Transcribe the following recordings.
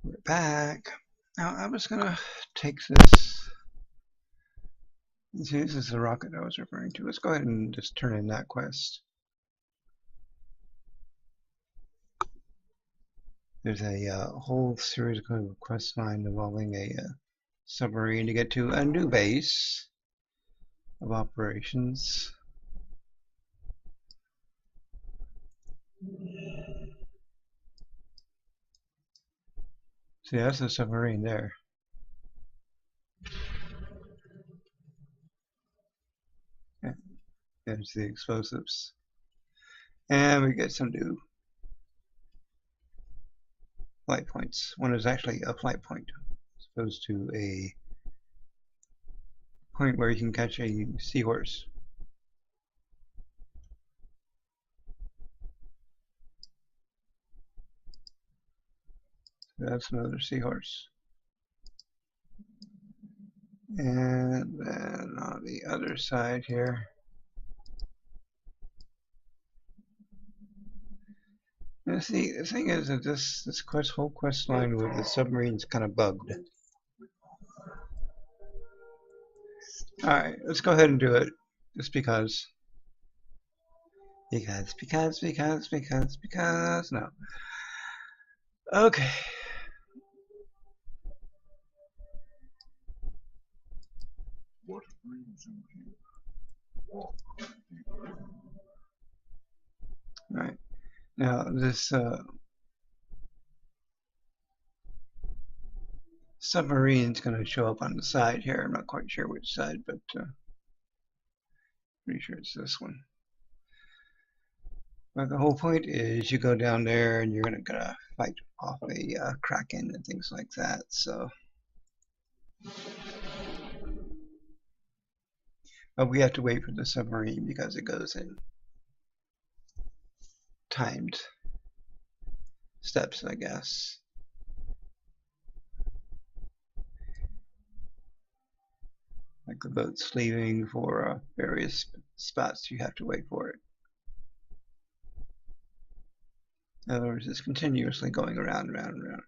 We're back. Now I was gonna take this. See, this is the rocket I was referring to. Let's go ahead and just turn in that quest. There's a whole series of quest line involving a submarine to get to a new base of operations. See, that's the submarine there. Yeah, there's the explosives. And we get some new flight points. One is actually a flight point, as opposed to a point where you can catch a seahorse. So that's another seahorse. And then on the other side here, now see, the thing is that this whole quest line with the submarine's kind of bugged. Alright, let's go ahead and do it. Just because. Because, no. Okay. Alright. Now, this submarine's going to show up on the side here. I'm not quite sure which side, but pretty sure it's this one. But the whole point is you go down there and you're going to fight off a kraken and things like that. So, but we have to wait for the submarine because it goes in timed steps, I guess. Like the boat's leaving for various spots, you have to wait for it. In other words, it's continuously going around and around and around.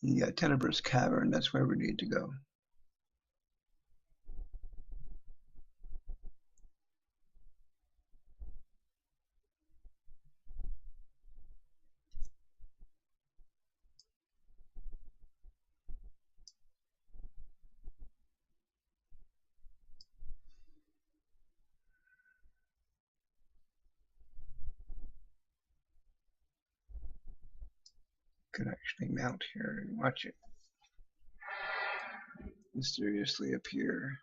The Tenaris cavern, that's where we need to go. Could actually mount here and watch it mysteriously appear.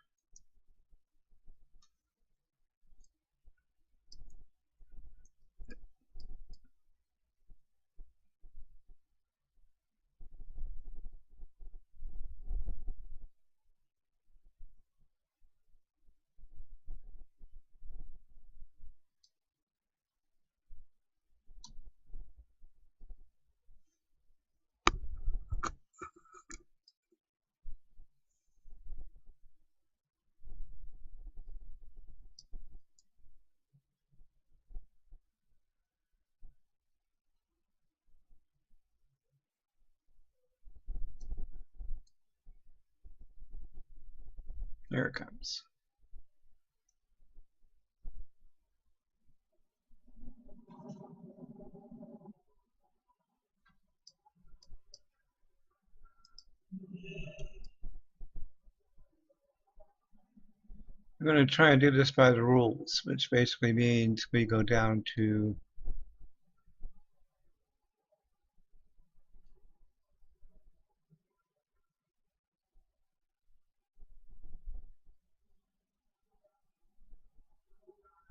Here it comes. We're going to try and do this by the rules, which basically means we go down to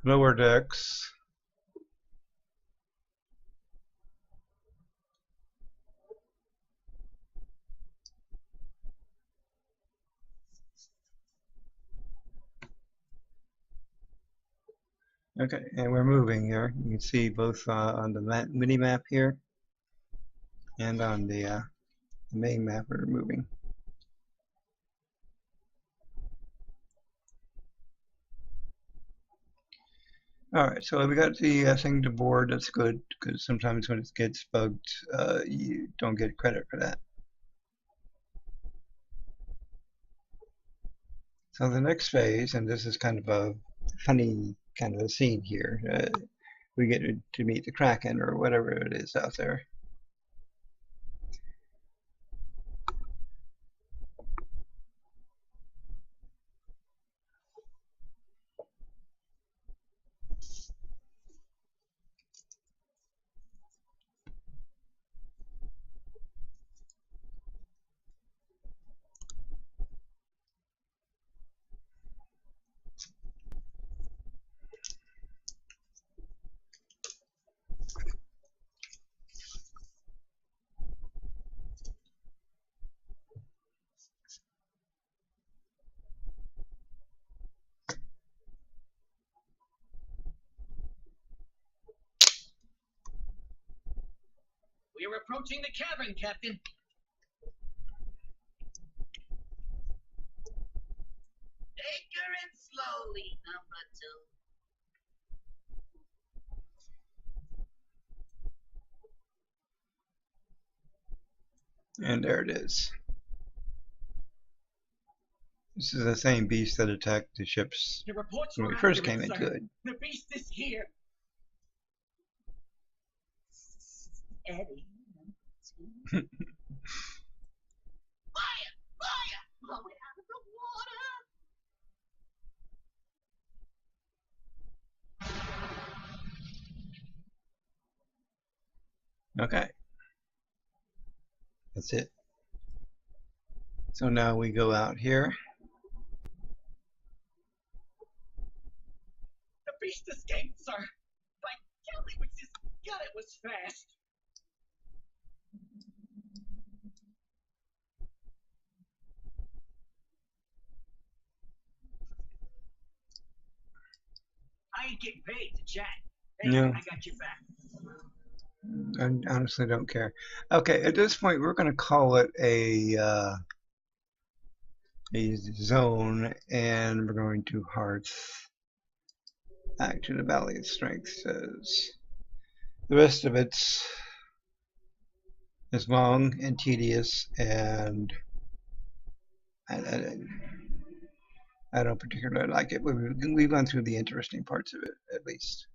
lower decks. Okay, and we're moving here. You can see both on the mini map here and on the main map we're moving. Alright, so we got the thing to board. That's good, because sometimes when it gets bugged, you don't get credit for that. So the next phase, and this is kind of a funny kind of a scene here, we get to meet the Kraken, or whatever it is out there. We are approaching the cavern, Captain. Take her in slowly, number two. And there it is. This is the same beast that attacked the ships The reports when we were first accurate, came into sir. it. The beast is here. Eddie. Fire! Fire! Blow it out of the water! Okay. That's it. So now we go out here. The beast escaped, sir. By golly, which is God, it was fast. I ain't getting paid to chat. Hey, No. I got your back. I honestly don't care. Okay, at this point we're going to call it a zone, and we're going to hearth. Action of Valley of Strength says the rest of it's is long and tedious, and I don't particularly like it. We've gone through the interesting parts of it, at least.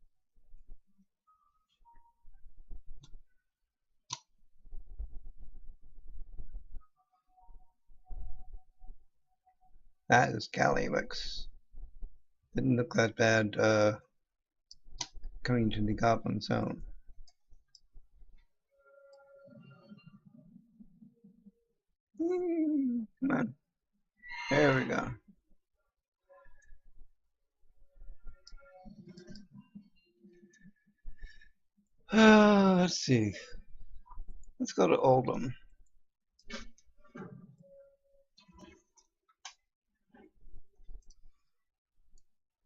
That is Galliwix. Didn't look that bad coming to the Goblin Zone. Come on. There we go. Let's see. Let's go to Oldham.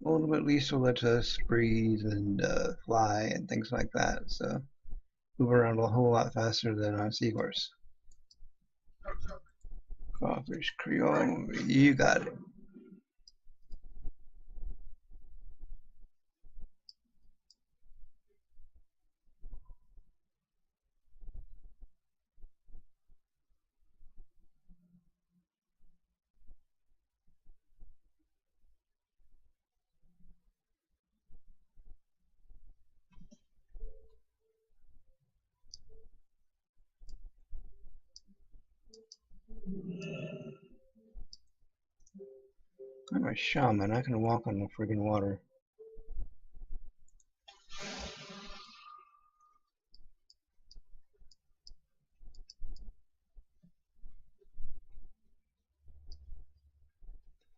Oldham at least will let us breathe and fly and things like that. So move around a whole lot faster than on Seahorse. Crawfish Creole, you got it. I'm a shaman. I can walk on the friggin' water.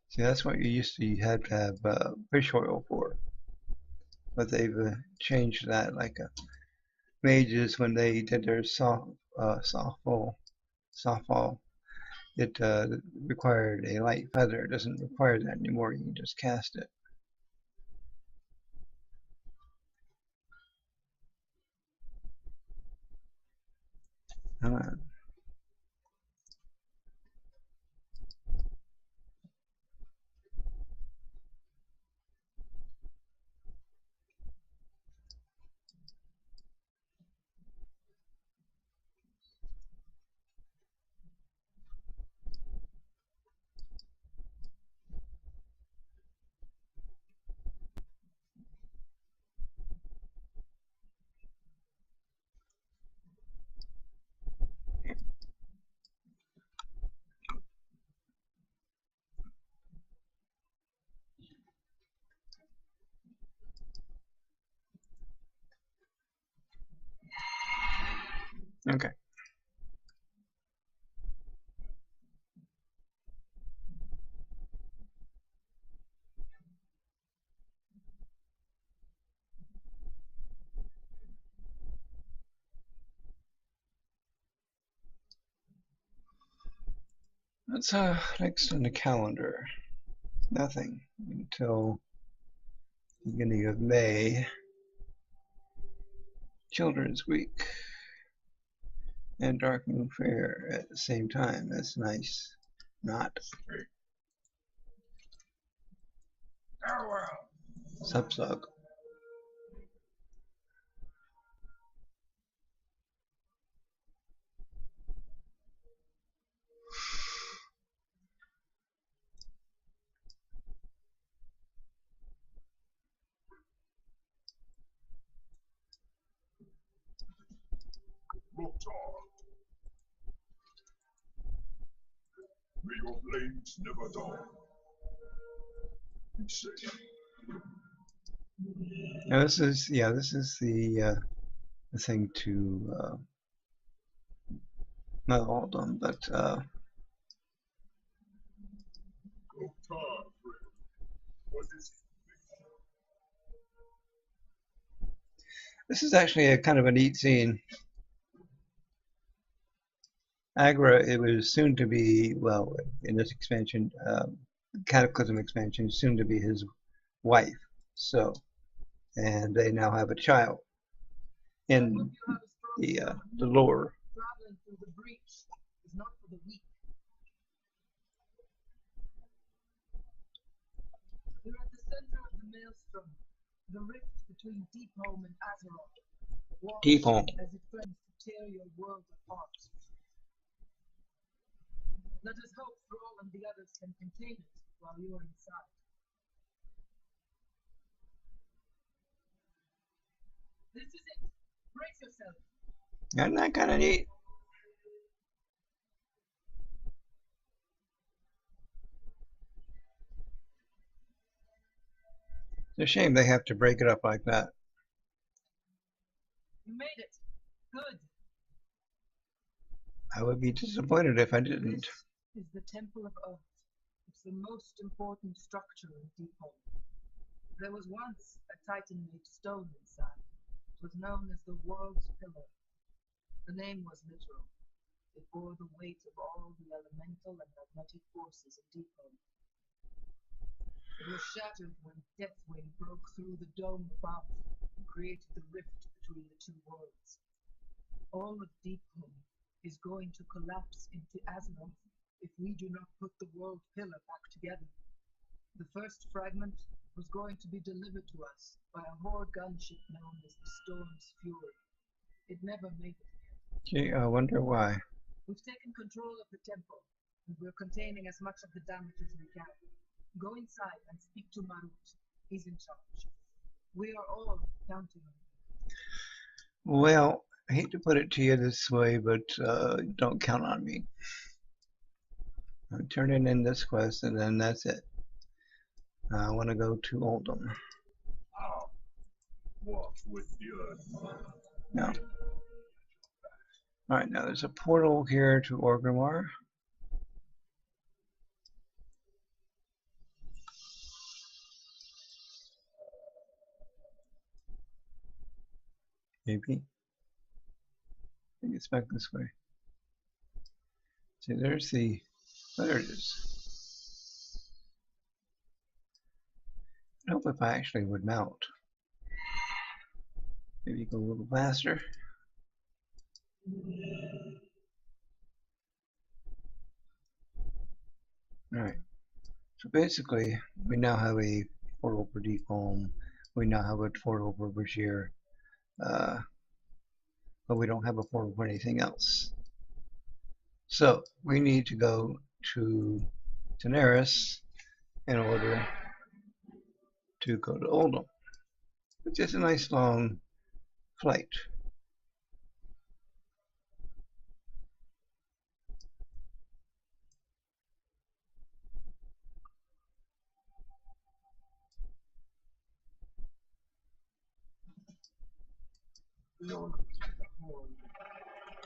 See, that's what you used to have fish oil for. But they've changed that. Like mages, when they did their softball, it required a light feather. It doesn't require that anymore. You can just cast it. Come on. Okay. That's next on the calendar. Nothing until beginning of May. Children's Week and Dark Moon Fair at the same time. That's nice. Not Subsug. May your blades never dull. Be safe. Now this is the thing to not all of them, but Go tar, friend. What is this is actually a kind of a neat scene. Agra, it was soon to be, well, in this expansion, Cataclysm expansion, soon to be his wife. So, and they now have a child in the lore. Traveling through the breach is not for the weak. We're at the center of the maelstrom, the rift between Deepholm and Azeroth. Watch Deepholm. as it threatens to tear your world apart. Let us hope Thrall and the others can contain it while you're inside. This is it. Brace yourself. Isn't that kind of neat? It's a shame they have to break it up like that. You made it. Good. I would be disappointed if I didn't. This is the Temple of Earth. It's the most important structure in Deepholm. There was once a Titan-made stone inside. It was known as the World's Pillar. The name was literal. It bore the weight of all the elemental and magnetic forces of Deepholm. It was shattered when Deathwing broke through the dome above and created the rift between the two worlds. All of Deepholm is going to collapse into Azeroth if we do not put the World Pillar back together. The first fragment was going to be delivered to us by a Horde gunship known as the Storm's Fury. It never made it. Gee, I wonder why. We've taken control of the temple, and we're containing as much of the damage as we can. Go inside and speak to Marut. He's in charge. We are all counting on him. Well, I hate to put it to you this way, but don't count on me. I'm turning in this quest, and then that's it. I want to go to Oldham. walk with the earth? No. Alright, now there's a portal here to Orgrimmar. Maybe. I think it's back this way. See, there's the... There it is. I hope if I actually would mount. Maybe go a little faster. Alright. So basically, we now have a portal for Deepholm. We now have a portal for Bashir. But we don't have a portal for anything else. So we need to go to Tenaris in order to go to Oldham, which is a nice long flight.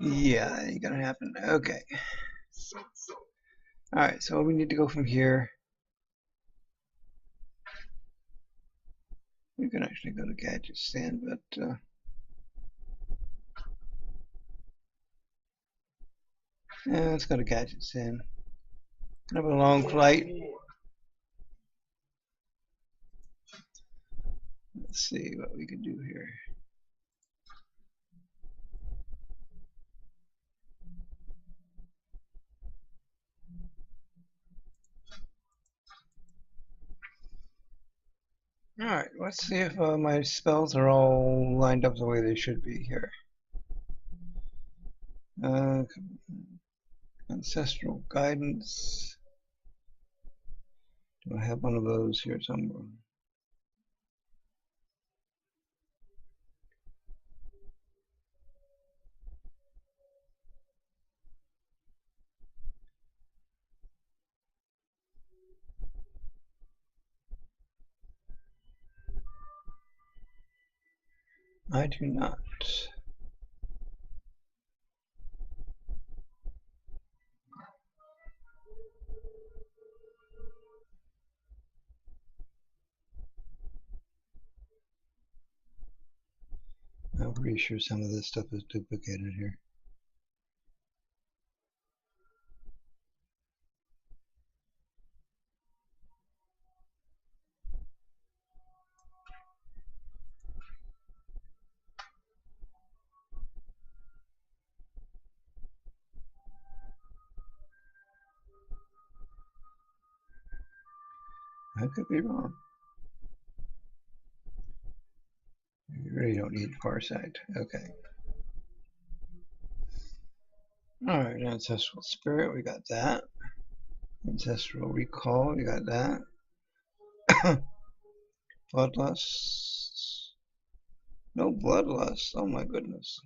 Yeah, ain't gonna happen. Okay. Alright, so we need to go from here. We can actually go to Gadget stand, but yeah, let's go to Gadget stand. Have a long flight. Let's see what we can do here. Alright, let's see if my spells are all lined up the way they should be here. Ancestral Guidance. Do I have one of those here somewhere? I do not. I'm pretty sure some of this stuff is duplicated here. I could be wrong. You really don't need Farsight. Okay. Alright, Ancestral Spirit, we got that. Ancestral Recall, we got that. Bloodlust. No Bloodlust, oh my goodness.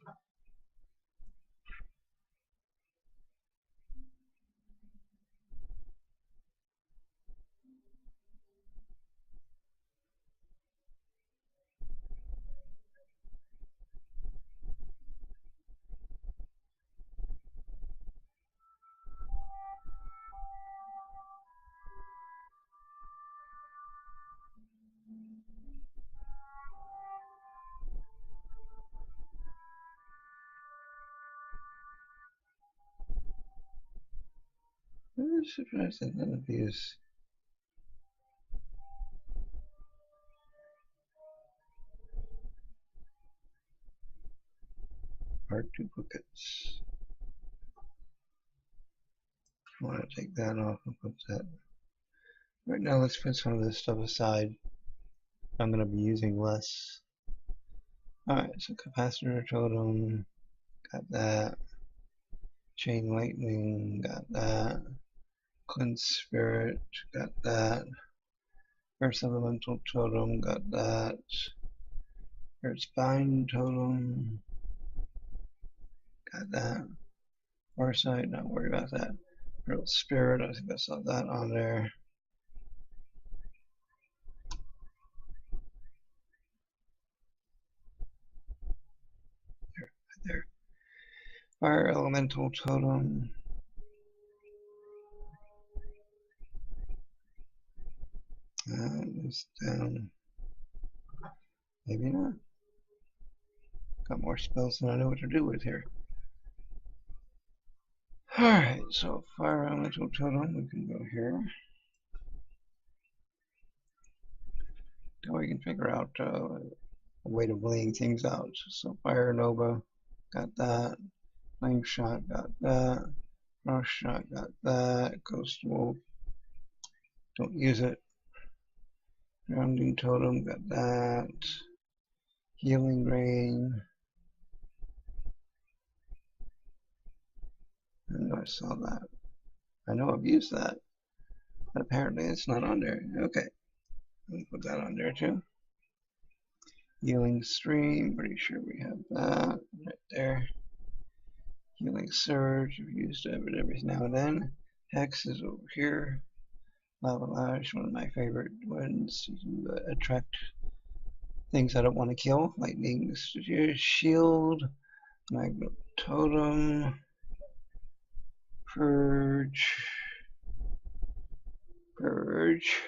I'm surprised that none of these are duplicates. I want to take that off and put that. Right now, let's put some of this stuff aside. I'm going to be using less. Alright, so Capacitor Totem, got that. Chain Lightning, got that. Cleanse Spirit, got that. Earth Elemental Totem, got that. Earth Bind Totem, got that. Farsight, not worried about that. Earth Spirit, I think I saw that on there. There. Fire Elemental Totem. It's down. Maybe not. Got more spells than I know what to do with here. Alright, so Fire Elemental Totem, we can go here. Now we can figure out a way of laying things out. So Fire Nova, got that. Flame Shot, got that. Frost Shot, got that. Ghost Wolf, don't use it. Grounding Totem, got that. Healing Rain. I know I saw that. I know I've used that. But apparently it's not on there. Okay. Let me put that on there too. Healing Stream, pretty sure we have that right there. Healing Surge, I've used it every now and then. Hex is over here. Lava Lash, one of my favorite ones to attract things I don't want to kill. Lightning Shield, Magnet Totem. Purge. Purge.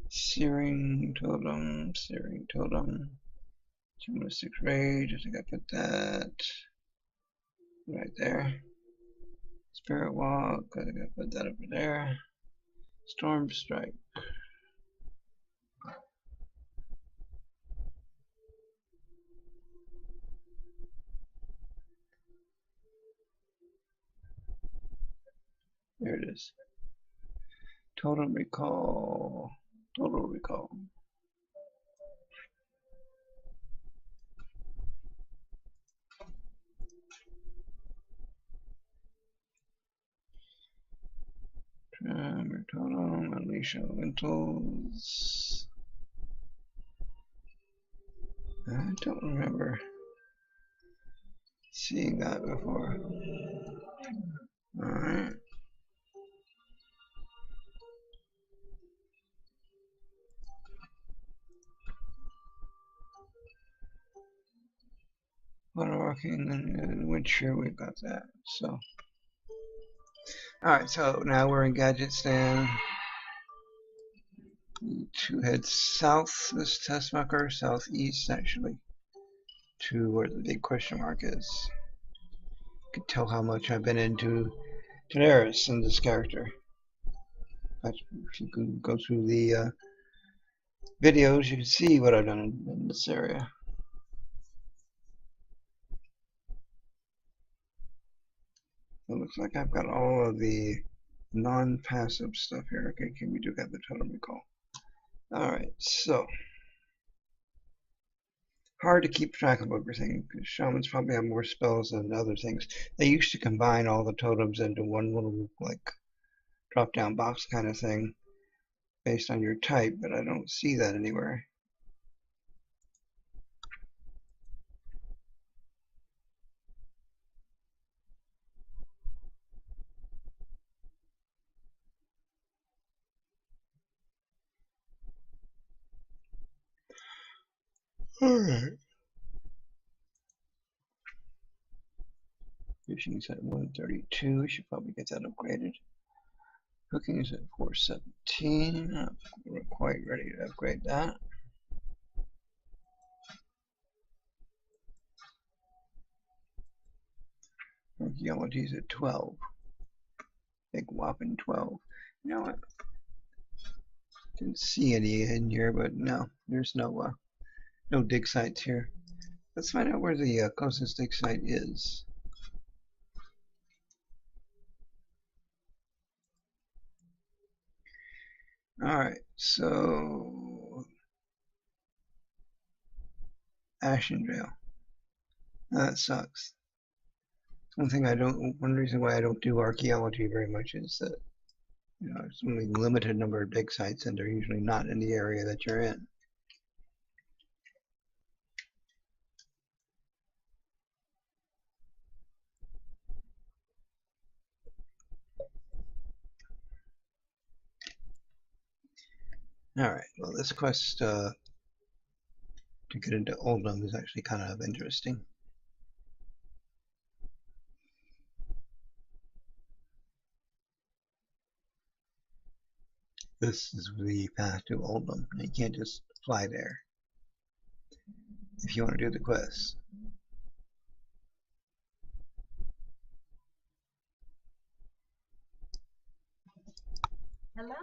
Searing Totem. Searing Totem. 206 Rage. I think I put that right there. Spirit Walk. I think I put that over there. Storm Strike. There it is. Total Recall. Total Recall. Tremor Totem. Unleash Elementals. I don't remember seeing that before. Alright. Waterwalking and Witcher, we've got that. So, alright, so now we're in Gadget Stand. To head south, this test marker, southeast actually, to where the big question mark is. You can tell how much I've been into Tenaris in this character. If you can go through the videos, you can see what I've done in this area. It looks like I've got all of the non-passive stuff here. Okay, we do have the totem recall. Alright, so hard to keep track of everything because shamans probably have more spells than other things. They used to combine all the totems into one little like drop down box kind of thing based on your type, but I don't see that anywhere. Alright. Fishing is at 132. We should probably get that upgraded. Cooking is at 417. We're quite ready to upgrade that. Archaeology is at 12. Big whopping 12. You know what? Didn't see any in here, but no, there's no dig sites here. Let's find out where the closest dig site is. Alright, so Ashendale. That sucks. One reason why I don't do archaeology very much is that there's only a limited number of dig sites and they're usually not in the area that you're in. Alright, well this quest to get into Oldham is actually kind of interesting. This is the path to Oldham. You can't just fly there if you want to do the quest. Hello.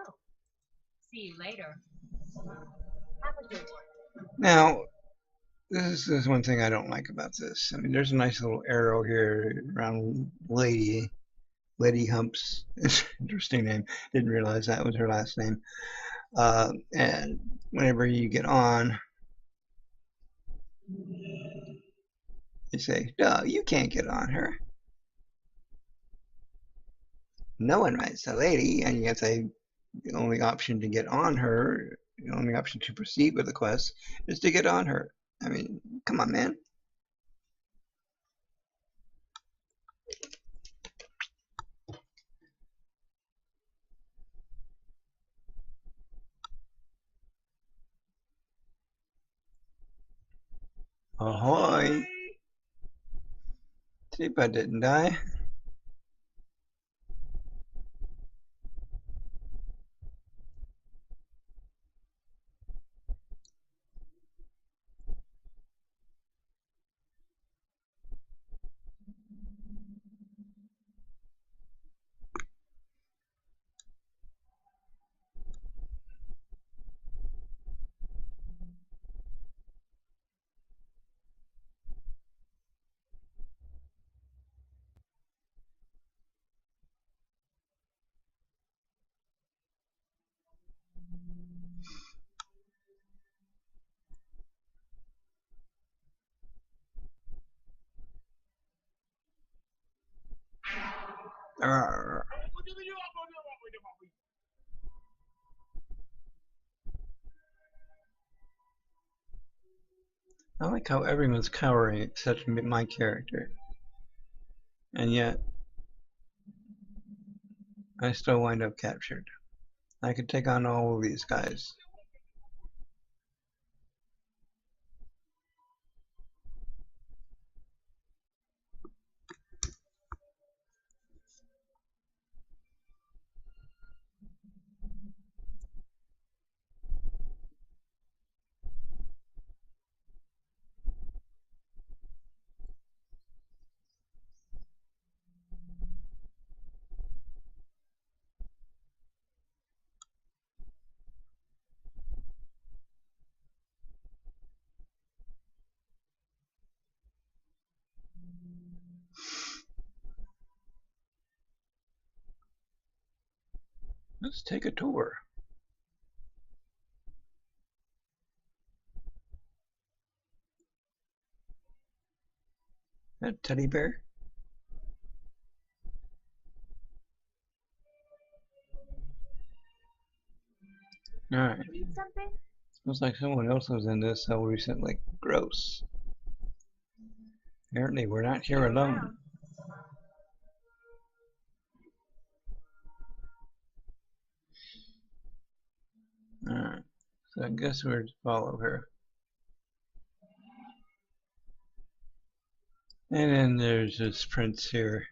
See you later. Have a good one. Now, this is one thing I don't like about this. I mean, there's a nice little arrow here around Lady Humps. It's an interesting name. Didn't realize that was her last name. And whenever you get on, you say, "No, you can't get on her." No one writes a lady, and you have to say the only option to get on her, the only option to proceed with the quest is to get on her. I mean, come on, man. Ahoy! See if I didn't die. Arr. I like how everyone's cowering except my character. And yet, I still wind up captured. I could take on all of these guys. Let's take a tour. That teddy bear? Alright. Need something? Looks like someone else was in this so recently. Gross. Apparently we're not here alone. Alright. So I guess we're to follow her. And then there's this prince here.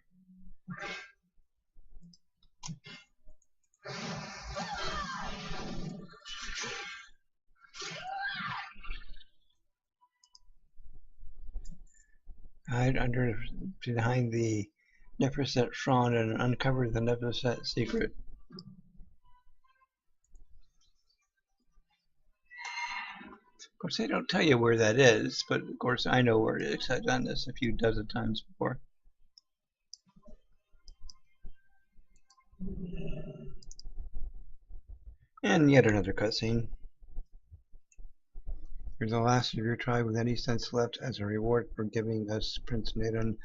Hide behind the Neverset frond and uncover the Neverset secret. Of course, they don't tell you where that is, but of course I know where it is. I've done this a few dozen times before. And yet another cutscene. You're the last of your tribe with any sense left. As a reward for giving us Prince Nadon,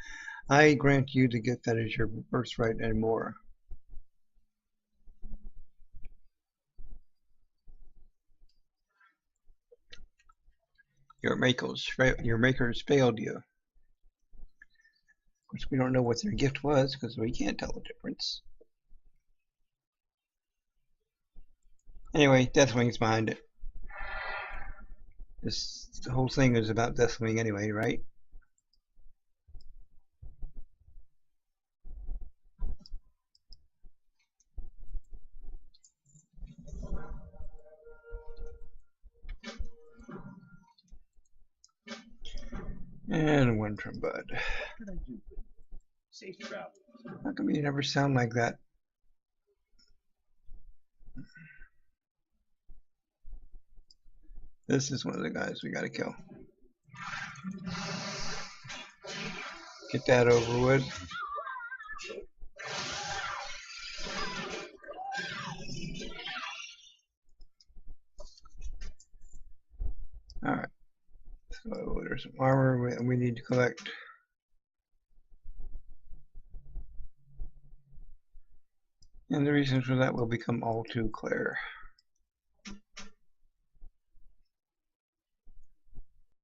I grant you the gift that is your birthright and more. Your makers failed you. Of course, we don't know what their gift was because we can't tell the difference. Anyway, Deathwing's behind it. The whole thing is about Deathwing anyway, right? And one from Bud. What can I do? Safe travel. How come you never sound like that? This is one of the guys we gotta kill. Get that over with. Alright. So there's some armor we need to collect. And the reasons for that will become all too clear.